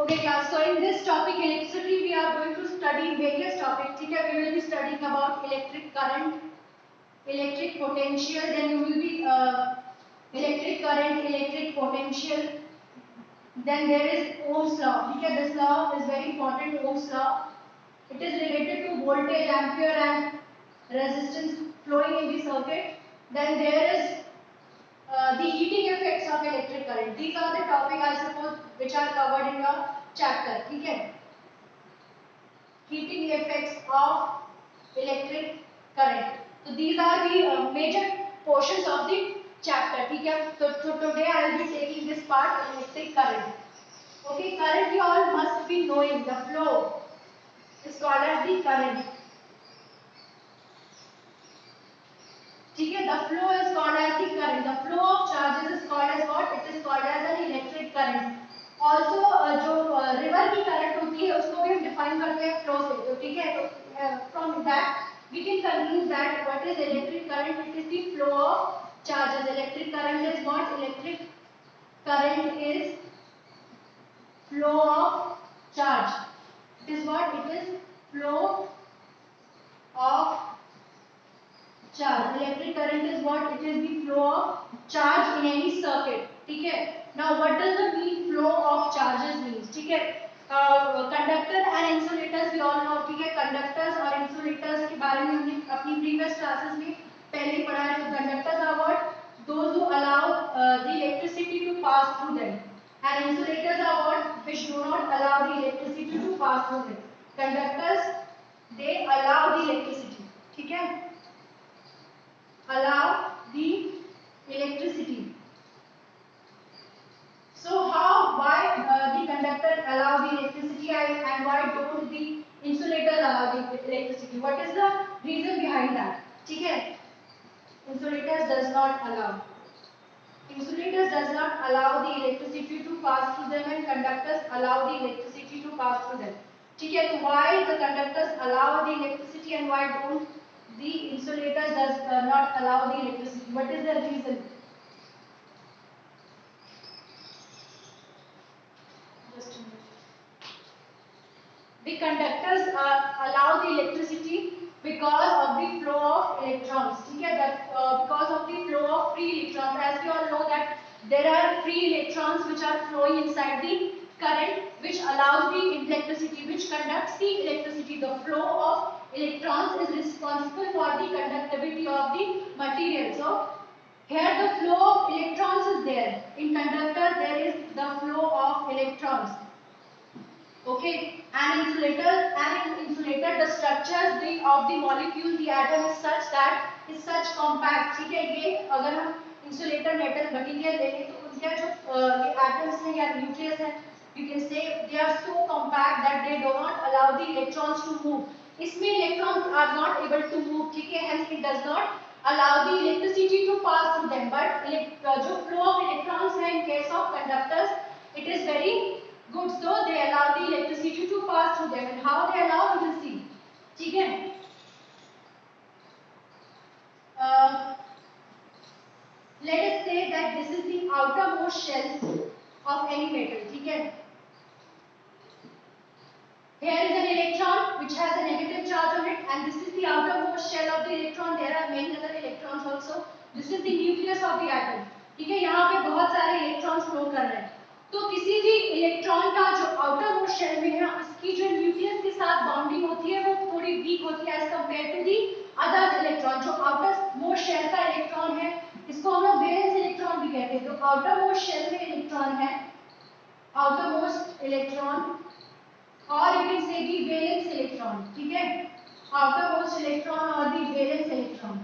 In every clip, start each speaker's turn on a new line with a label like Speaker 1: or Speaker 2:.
Speaker 1: Okay class, so in this topic electricity we are going to study various topics. ठीक है, we will be studying about electric current, electric potential, then you will be electric current, electric potential, then there is Ohm's law. ठीक है, this law is very important, Ohm's law. It is related to voltage, ampere and resistance flowing in the circuit. Then there is the heating effects of electric current. These are the topic I suppose which are covered in your chapter. ठीक है, heating effects of electric current. So these are the major portions of the chapter. ठीक है, so today I will be taking this part, electric current. Okay, current you all must be knowing. The flow is called as the current. ठीक है, the flow is called as the current. The flow of charges is called as what? It is called as an electric current. Also जो river की current होती है उसको भी हम define करते हैं flow से. तो ठीक है, तो from that we can conclude that what is electric current? It is the flow of charges. Electric current is what? Electric current is flow of charge. It is what? It is flow of charge. Electric current is what? It is the flow of charge in any circuit. ठीक है, now what does the mean flow of charges means? ठीक है, conductor and insulators we all know. ठीक है, conductors और insulators के बारे में हमने अपनी प्रीवियस क्लासेस में पहले ही पढ़ा है. तो conductors are what? Those who allow the electricity to pass through them, and insulators are what? Which do not allow the electricity to pass through them. Conductors they allow the electricity. ठीक है, allow the electricity. So how, why the conductor allow the electricity and why don't the insulators allow the electricity? What is the reason behind that? ठीक है, insulators does not allow. Insulators does not allow the electricity to pass through them and conductors allow the electricity to pass through them. ठीक है, तो why the conductors allow the electricity and why don't the insulators does not allow the electricity? What is the reason? Just a minute. The conductors allow the electricity because of the flow of electrons. ठीक है, that because of the flow of free electrons. As we all know that there are free electrons which are flowing inside the current, which allows the electricity, which conducts the electricity. The flow of electrons is responsible for the conductivity of the material. So here the flow of electrons is there. In conductor there is the flow of electrons. Okay, and in insulator the structures of the molecule, the atom is such that is such compact. ठीक है, ये अगर हम insulator metal material लेंगे तो उनके जो ये atoms हैं या nucleus है, you can say they are so compact that they do not allow the electrons to move. इसमें electrons are not able to move. ठीक है, hence it does not allow the electricity to pass through them. But जो flow of electrons है in case of conductors, it is very good. So they allow the electricity to pass through them. And how they allow, we will see. ठीक है, let us say that this is the outermost shell of any metal. ठीक है, here is an electron which has a negative charge on it, and this is the outermost shell of the electron. There are many other electrons also. This is the nucleus of the atom. ठीक है, यहाँ पे बहुत सारे electrons flow कर रहे हैं. तो किसी भी इलेक्ट्रॉन का जो आउटरमोस्ट शेल में है उसकी जो न्यूक्लियस के साथ बाउंडिंग होती है वो थोड़ी वीक होती है as compare to the other electron. जो आउटरमोस्ट शेल का इलेक्ट्रॉन है इसको हम लोग वैलेंस इलेक्ट्रॉन भी कहते हैं. तो आउटरमोस्ट शेल में इलेक्ट्रॉन है, आउटरमोस्ट इलेक्ट्रॉन, और you can say the valence electron. ठीक है, आउटरमोस्ट इलेक्ट्रॉन और दी valence electron.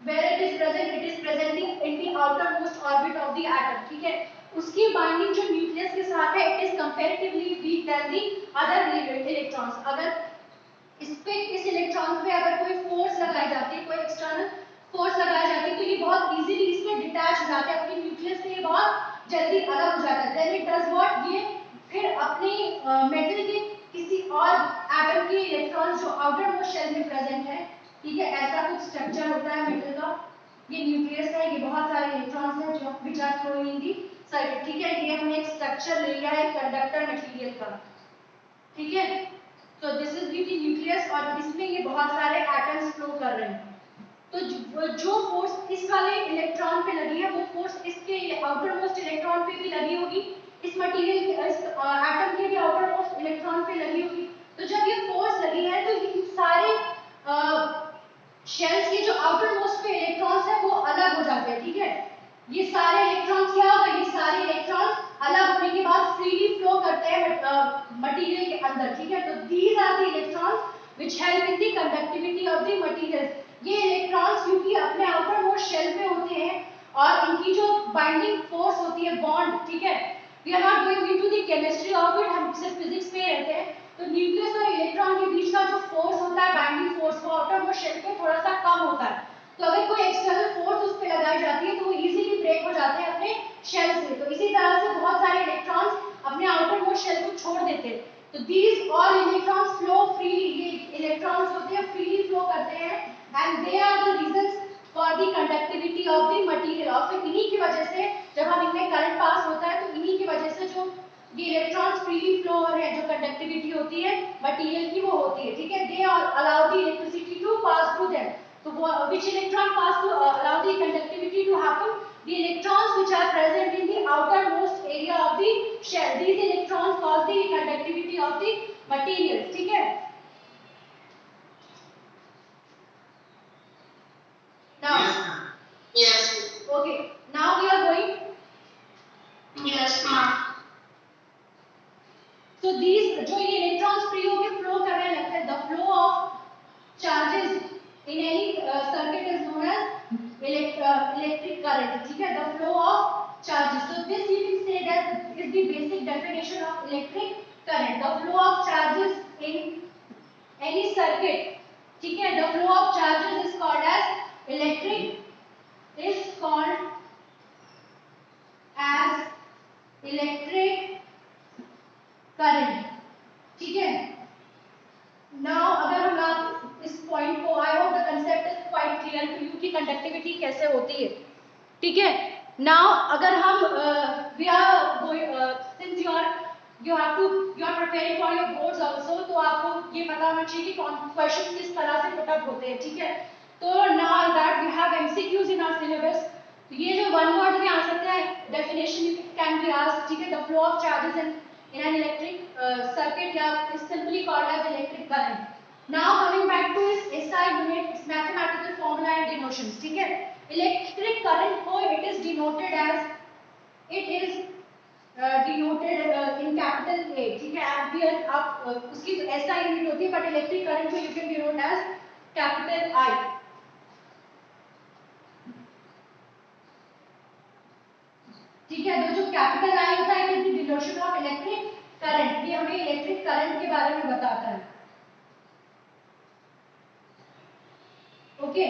Speaker 1: Where it is presenting in the outermost orbit of the atom. ठीक है, उसकी बाइंडिंग जो न्यूक्लियस के साथ है it is comparatively weak than the other electrons. अगर इस इलेक्ट्रॉन पे अगर कोई फोर्स लगाई जाती है, कोई एक्सटर्नल फोर्स लगाई जाती है तो ये बहुत इजीली इसमें डिटैच हो जाता है अपनी न्यूक्लियस से, ये बहुत जल्दी अलग हो जाता है. देन इट डज व्हाट, ये फिर अपनी मेटल के किसी और एटम के इलेक्ट्रॉन्स जो आउटरमोस्ट शेल में प्रेजेंट है, ठीक है, ऐसा कुछ स्ट्रक्चर होता है मेटल का. ये न्यूक्लियस है, ये बहुत सारे इलेक्ट्रॉन्स हैं जो which are flowing in the circuit, ठीक है। ये हमने एक स्ट्रक्चर ले लिया है कंडक्टर मटेरियल का, ठीक है। तो दिस इज दी न्यूक्लियस और इसमें ये बहुत सारे एटम्स फ्लो कर रहे हैं। तो जो फोर्स इस वाले इलेक्ट्रॉन पे लगी है वो फोर्स इसके आउटर मोस्ट इलेक्ट्रॉन पे भी लगी होगी, इस मटेरियल के इस एटम के भी आउटर मोस्ट इलेक्ट्रॉन पे लगी होगी। तो जब ये फोर्स लगी है तो ये सारे शेल्स के जो आउटर मोस्ट पे इलेक्ट्रॉन्स है वो अलग हो जाते हैं, ठीक है। ये सारे इलेक्ट्रॉन्स क्या होगा, ये सारे इलेक्ट्रॉन्स अलग होने के बाद फ्रीली फ्लो करते हैं मटेरियल के अंदर, ठीक है। तो these are the electrons which help in the conductivity of the material. ये इलेक्ट्रॉन्स क्योंकि अपने आउटर मोस्ट शेल पे होते हैं और इनकी जो बाइंडिंग फोर्स होती है बॉन्ड, ठीक है। We are not going into the chemistry of it, हम सिर्फ फिजिक्स में रहते हैं। तो न्यूक्लियस और इलेक्ट्रॉन के बीच का जो फोर्स होता है बाइंडिंग फोर्स, वो आउटर मोस्ट शेल पे थोड़ा सा कम होता है। तो अगर कोई एक्सटर्नल फोर्स उस पे लगाई जाती है तो वो इजीली ब्रेक हो जाते हैं अपने शेल से। तो इसी तरह से बहुत सारे इलेक्ट्रॉन्स अपने आउटर मोस्ट शेल को छोड़ देते हैं। तो these all electrons flow freely, ये इलेक्ट्रॉन्स होते हैं फ्रीली फ्लो करते हैं and they are the reasons for the conductivity of the material. और फिर इन्हीं की वजह से जब हम इनमें करंट पास होता है तो इन्हीं की वजह से जो ये इलेक्ट्रॉन्स फ्रीली फ्लो हो रहे हैं, जो कंडक्टिविटी होती है मटेरियल की वो होती है, ठीक है। They allow the electricity to pass through them. So which electron pass to allow the conductivity to happen? The electrons which are present in the outermost area of the shell. These electrons cause the conductivity of the material. ठीक है? Now.
Speaker 2: Yes.
Speaker 1: Okay. Now we are going.
Speaker 2: Yes, ma'am.
Speaker 1: So these जो ये electrons free होके flow करने लगते हैं, the flow of charges in any circuit is known as electric current, ठीक है। The flow of charges, so this you can say that is the basic definition of electric current. The flow of charges in any circuit, ठीक है। The flow of charges is called as electric current, ठीक है। Now अगर हम आप इस point को, I hope the concept is quite clear to you कि कंडक्टिविटी कैसे होती है, ठीक है। नाउ अगर हम we are since you are preparing for your boards also, तो आपको ये पता होना चाहिए कि क्वेश्चन किस तरह से पुट अप होते हैं, ठीक है। तो now that we have MCQs in our syllabus, तो ये जो वन वर्ड में आ सकता है डेफिनेशन कैन बी आस्क्ड, ठीक है। The flow of charges in an electric circuit is simply called as electric current. Now coming back to its SI unit, its mathematical formula and denotions, ठीक है। Electric current को it is denoted in capital A, ठीक है। Ampere आप उसकी तो SI unit होती है, बट इलेक्ट्रिक करंट को you can denote as capital I, ठीक है। तो जो कैपिटल आई होता है it is the डिनोशन of electric current, ये हमें इलेक्ट्रिक करंट के बारे में बताता है, ओके।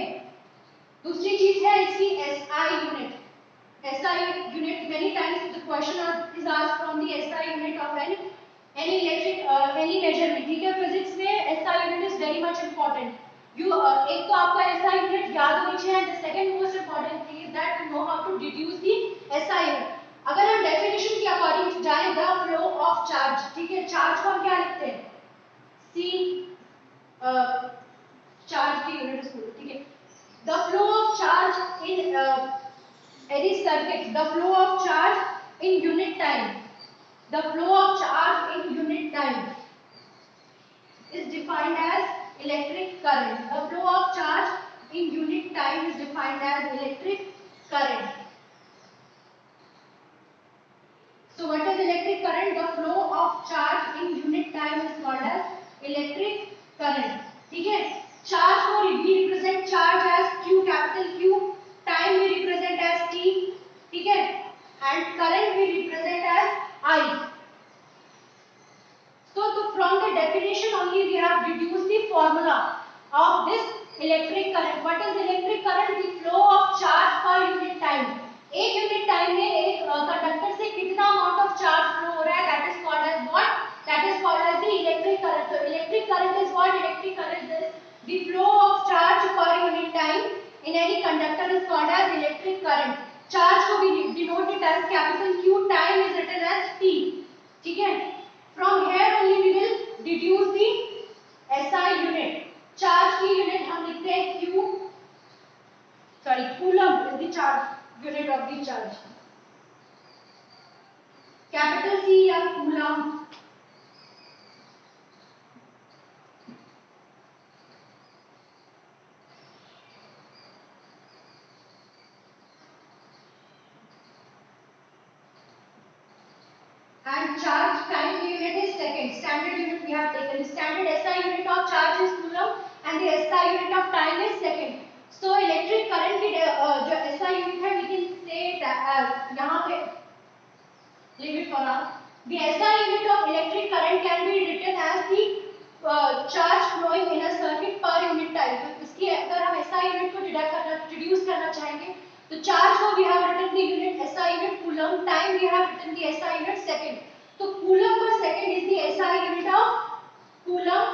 Speaker 1: दूसरी चीज है इसकी SI unit. SI unit many times the question is asked from the SI unit of any electric any measurement, ठीक है। फिजिक्स में SI unit is very much important. एक तो आपको एसआई यूनिट याद होनी चाहिए, and the second most important thing is that you know how to deduce the SI unit. अगर हम डेफिनेशन के अकॉर्डिंग जाएं, द फ्लो ऑफ चार्ज, ठीक है। चार्ज को हम क्या लिखते हैं, सी, चार्ज की यूनिट स्कूल, ठीक है। The flow of charge in any circuit, the flow of charge in unit time, the flow of charge in unit time is defined as electric current. The flow of charge in unit time is defined as electric current. So what is electric current? The flow of charge in unit time is called as electric current, ठीक है। Charge को we represent charge as Q, capital Q, time we represent as T, ठीक है, and current we represent as I. So from the definition only we have deduced the formula of this electric current. What is electric current? The flow of charge per unit time. एक unit time में एक conductor से कितना amount of charge flow हो रहा है, that is called as what, that is called as the electric current. तो electric current is what, electric current is the flow of charge per unit time in any conductor is called as electric current. Charge को भी denote it as capital Q, time is written as T. ठीक है, from here only we will deduce the SI unit. Charge की unit हम लिखते हैं Q, sorry, coulomb is the charge unit of the charge. Capital C या coulomb. And charge time unit is second. Standard unit we have taken. Standard SI unit of charge is coulomb and the SI unit of time is second. So electric current की जो SI unit है we can say that यहाँ पे leave it for now. The SI unit of electric current can be written as the charge flowing in a circuit per unit time. तो इसकी अगर हम SI unit को deduce करना चाहेंगे तो charge को we have written the unit SI unit coulomb, time we have written the SI unit second. तो coulomb per second is the SI unit of coulomb.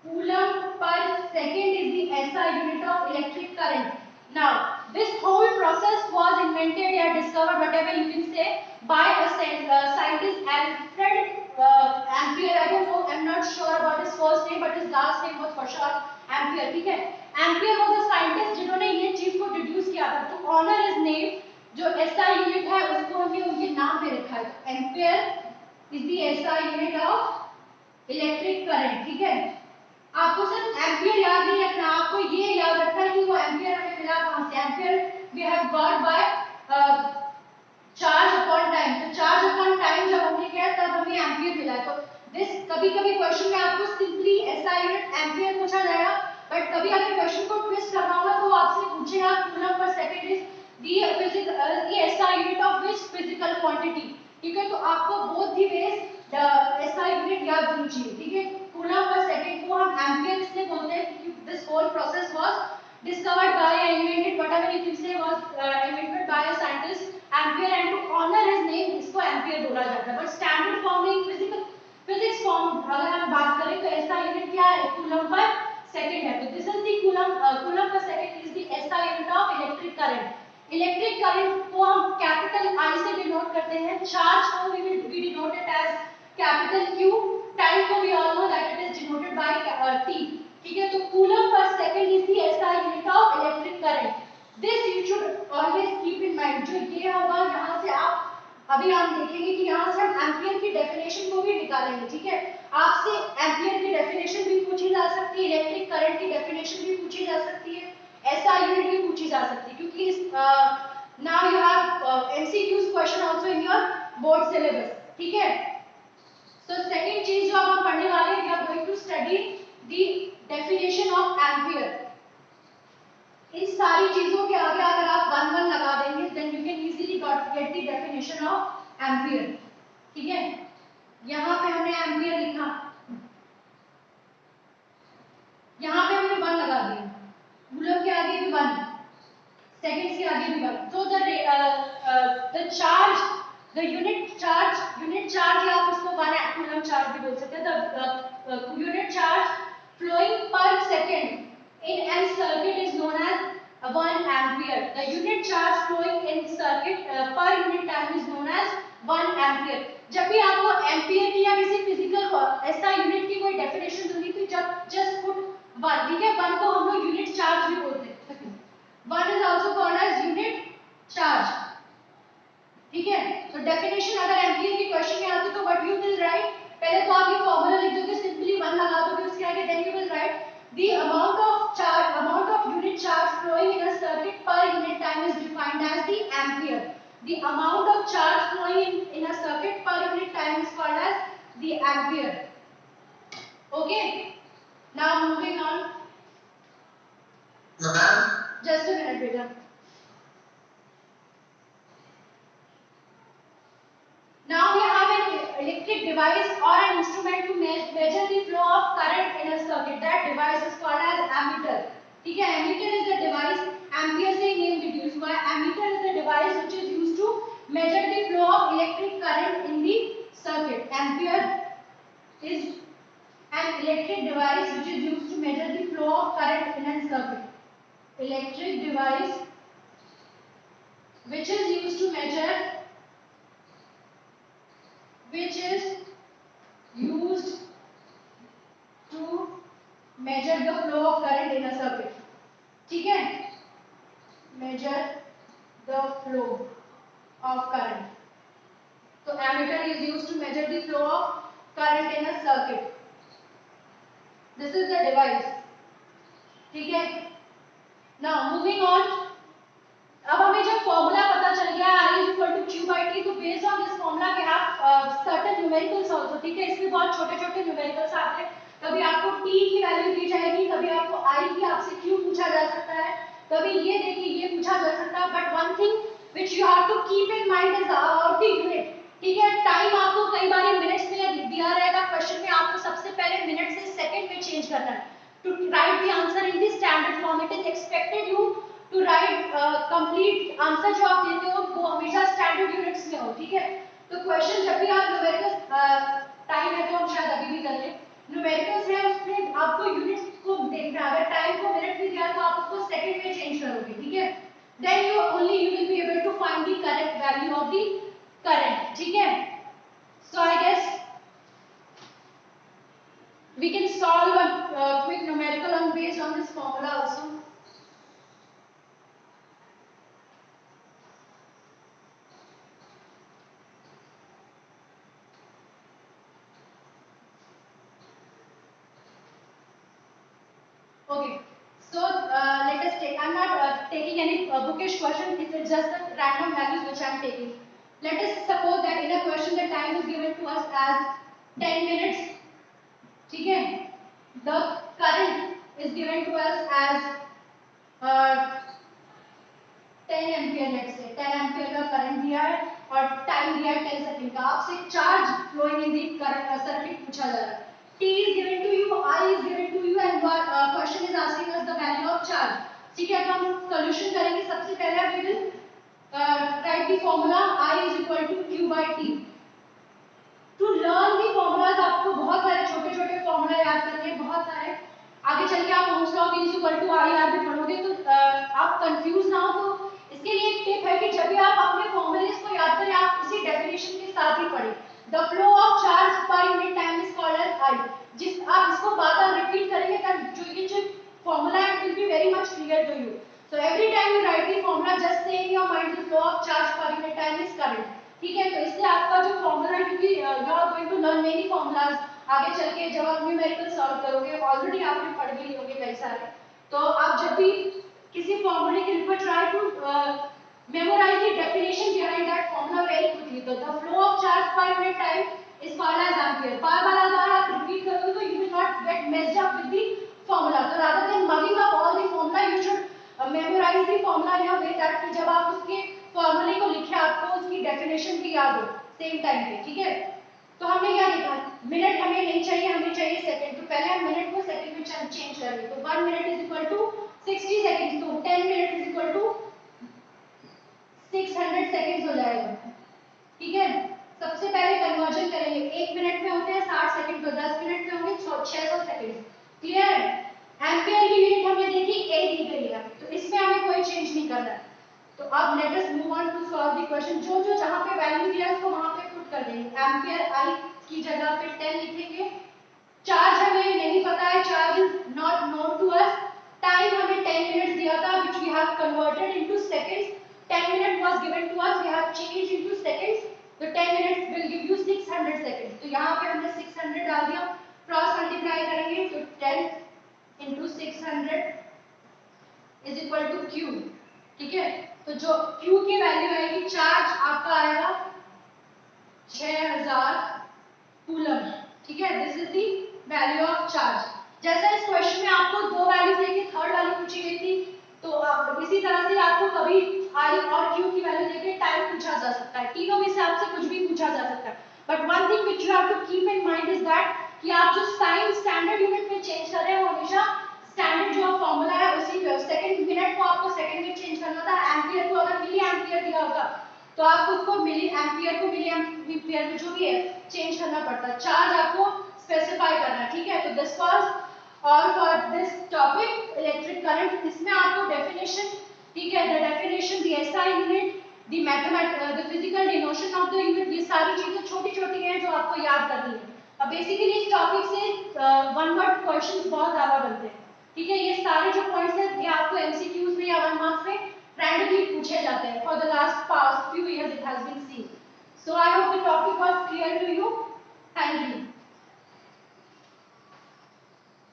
Speaker 1: Coulomb per second is the SI unit of electric current. Now this whole process was invented or discovered, whatever you can say, by a scientist Alfred Ampere. I don't know, I'm not sure about his first name, but his last name was for sure Ampere. ठीक है, Ampere was a scientist जिन्होंने ये चीज को deduce किया था. तो honour is name, जो SI यूनिट है उसको हमने उनके नाम पे रखा है. Ampere is the SI unit of electric current. ठीक है, आपको सिर्फ एम्पियर याद नहीं रखना, आपको ये याद रखना है कि वो एम्पियर हमें मिला कहां से. Ampere we have got by charge upon time. तो चार्ज अपॉन टाइम जब हमने किया तब हमें एम्पियर मिला. तो दिस कभी-कभी क्वेश्चन में आपको सिंपली SI यूनिट एम्पियर पूछा जाएगा, बट कभी अगर क्वेश्चन को ट्विस्ट करना होगा तो आपसे पूछेगा coulomb per second is the SI unit of which physical quantity. ठीक है, तो आपको both the ways SI unit याद होनी चाहिए. ठीक है, कूलम पर सेकंड को हम एम्पियर इसलिए बोलते हैं क्योंकि this whole process was discovered by and invented, whatever you can say, was invented by a scientist Ampere, and to honor his name इसको एम्पियर बोला जाता है. बट स्टैंडर्ड फॉर्म में फिजिक्स फॉर्म अगर हम बात करें तो SI यूनिट क्या है, कूलम पर सेकंड है. तो this is the coulomb per second is the SI unit of electric current. Electric current को हम कैपिटल I से डिनोट करते हैं. चार्ज को we will denote it as capital Q. Time को we all know that it is denoted by T. ठीक है, तो coulomb per second is the SI unit of electric current. This you should always keep in mind. जो ये होगा यहाँ से आप अभी हम देखेंगे कि यहाँ से हम एम्पियर की डेफिनेशन को भी निकालेंगे. ठीक है, आपसे एम्पियर की डेफिनेशन भी पूछी जा सकती है, इलेक्ट्रिक करंट की डेफिनेशन भी पूछी जा सकती है, SI यूनिट भी पूछी जा सकती है, क्योंकि now you have MCQs question also in your board syllabus. ठीक है, तो सेकंड चीज जो अब हम पढ़ने वाले हैं, we are going to study the definition of ampere. इन सारी चीजों के आगे अगर आप 1 1 लगा देंगे then you can easily get the definition of ampere. ठीक है, यहाँ पे हमने एम्पियर लिखा, यहाँ पे हमने 1 लगा दिया, कूलम के आगे भी 1, सेकंड्स के आगे भी 1. so the charge, the unit charge या आप इसको 1 कूलम चार्ज भी बोल सकते हैं. the unit charge flowing per second in a circuit is known as 1 ampere. The unit charge flowing in circuit per unit time is known as 1 ampere. जब भी आपको एम्पियर की या किसी फिजिकल SI यूनिट की कोई डेफिनेशन होगी तो जस्ट पुट 1. ठीक है, 1 को हम लोग यूनिट चार्ज भी बोलते हैं. 1 is also called as unit charge. ठीक है, तो डेफिनेशन अगर एम्पियर की क्वेश्चन में आती तो व्हाट यू विल राइट, पहले तो आप ये फॉर्मूला लिख दोगे, सिंपली 1 लगा दोगे उसके आगे, then you will write the amount of unit charge flowing in a circuit per unit time is defined as the ampere. The amount of charge flowing in a circuit per unit time is called as the ampere. Okay, now moving on.
Speaker 2: Ma'am,
Speaker 1: just a minute beta. Now we have an electric device or an instrument to measure the flow of current in a circuit. That device is called as ammeter. ठीक है, ammeter is the device, ampere से name deduced हुआ है. Ammeter is the device which is used to measure the flow of electric current in the circuit. Ampere is an electric device which is used to measure the flow of current in a circuit. Electric device which is used to measure the flow of current in a circuit. ठीक है, measure the flow of current. So ammeter is used to measure the flow of current in a circuit. This is the device. ठीक है, now moving on. अब हमें जब formula पता चल गया I is equal to Q by T, तो based on this formula we have certain numericals also. ठीक है, इसमें बहुत छोटे छोटे numericals आते हैं. कभी आपको T की वैल्यू दी जाएगी, कभी आपको I की आपसे Q पूछा जा सकता है, कभी ये देखिए ये पूछा जा सकता है. But one thing which you have to keep in mind is about the unit. ठीक है, टाइम आपको कई बार मिनट्स में दिया रहेगा क्वेश्चन में, आपको सबसे पहले मिनट से सेकंड में चेंज करना है. To write the answer in the standard form, it is expected you to write complete answer जो आप देते हो वो हमेशा स्टैंडर्ड यूनिट्स में हो. ठीक है, तो क्वेश्चन जब भी आप न्यूमेरिकल टाइम है तो हम शायद अभी भी कर लें, न्यूमेरिकल्स है उसमें आपको यूनिट्स को देखना है. अगर टाइम को मिनट में दिया तो आप उसको सेकंड में चेंज करोगे. ठीक है, then you will be able to find the correct value of the current. ठीक है, so I guess we can solve a quick numerical on based on this formula also. Okay, so let us take. I'm not taking any bookish question. It's just the random values which I'm taking. Let us suppose that in a question the time is given to us as 10 minutes. ठीक है, the current is given to us as 10 ampere. Let's say 10 ampere का current दिया है और time दिया है 10 second का. आपसे charge flowing in the current circuit पूछा जा रहा है. T is given to you, I is given to you, and question is asking us the value of charge. ठीक है, तो हम सॉल्यूशन करेंगे. सबसे पहले we will write the formula I is equal to Q by T. To learn the formulas आपको बहुत सारे छोटे छोटे फॉर्मूला याद करने हैं, बहुत सारे. आगे चल के आप Ohm's law is equal to IR भी पढ़ोगे तो आप कंफ्यूज ना हो. तो इसके लिए एक टिप है कि जब भी आप अपने फॉर्मूलेस को याद करें आप उसी डेफिनेशन के साथ ही पढ़ें. The flow of charge per unit time is called as I. जिस आप इसको बार-बार रिपीट करेंगे तब जो ये जो फॉर्मूला है it will be very much clear to you. So every time you write the formula just say in your mind the flow of charge per unit time is current. ठीक है, तो इससे आपका जो फॉर्मूला है, क्योंकि you are going to learn many formulas आगे चल के जब आप न्यूमेरिकल सॉल्व करोगे. ऑलरेडी आपने पढ़ भी लिए होंगे कई सारे. तो आप जब भी किसी फॉर्मूले के ऊपर try to memorize the definition behind that formula very quickly. So the flow of charge per unit time is called as ampere. बार-बार अगर आप repeat करोगे तो you will not get messed up with the formula. So rather than mugging up all the formula, you should memorize the formula in a way that कि जब आप उसके फॉर्मूले को लिखे आपको उसकी डेफिनेशन भी याद हो सेम टाइम पे. ठीक है, तो हमने क्या देखा, मिनट हमें नहीं चाहिए, हमें चाहिए सेकंड. तो पहले हम मिनट को सेकंड में चेंज करेंगे. तो 1 minute is equal to 60 second. तो 10 minute is equal to 600 seconds हो जाएगा. ठीक है, सबसे पहले कन्वर्जन करेंगे. 1 मिनट में होते हैं 60 सेकंड, तो 10 मिनट में होंगे 600 सेकंड. क्लियर. एम्पियर की यूनिट हमने देखी A दी गई है, तो इसमें हमें कोई चेंज नहीं करना है. तो अब let us move on to solve the question. जो जो जहां पे वैल्यू दिया है उसको वहां पे पुट कर देंगे. एम्पियर I की जगह पे 10 लिखेंगे. चार्ज हमें नहीं पता है, charge is not known to us. Time हमें 10 मिनट्स दिया था which we have converted into seconds. 10 minutes was given to us, we have changed into seconds. तो 10 minutes will give you 600 seconds. तो यहाँ पे हमने 600 डाल दिया, क्रॉस मल्टीप्लाई करेंगे तो 10 into 600 is equal to Q. ठीक है, तो जो Q की वैल्यू आएगी, चार्ज आपका आएगा 6000 कूलम. ठीक है, this is the value of charge. जैसा इस क्वेश्चन में आपको दो वैल्यू देके थर्ड वैल्यू पूछी गई थी, तो इसी तरह से आपको कभी I और Q की वैल्यू देके टाइम पूछा जा सकता है. तीनों में से आपसे कुछ भी पूछा जा सकता है. But one thing which you have to keep in mind is that कि आप जो साइन स्टैंडर्ड यूनिट में चेंज कर रहे हैं वो हमेशा स्टैंडर्ड जो फॉर्मूला है उसी पे. सेकंड मिनट को आपको सेकंड में चेंज करना था. एम्पियर को अगर मिली एम्पियर दिया होता तो आपको उसको मिली एम्पियर को मिली एम्पियर में जो भी है चेंज करना पड़ता. चार्ज आपको स्पेसिफाई करना. ठीक है, तो this was all for this topic electric current. इसमें आपको डेफिनेशन, ठीक है, the definition, the SI unit, the physical डिनोशन of the unit, ये सारी चीजें छोटी छोटी हैं जो आपको याद करनी है। अब बेसिकली इस टॉपिक से वन वर्ड क्वेश्चंस बहुत ज्यादा बनते हैं, ठीक है। ये सारे जो पॉइंट्स हैं ये आपको एमसीक्यूज में या 1 मार्क्स में रैंडमली पूछे जाते हैं। For the last past few years it has been seen. So I hope the topic was clear to you. Thank you.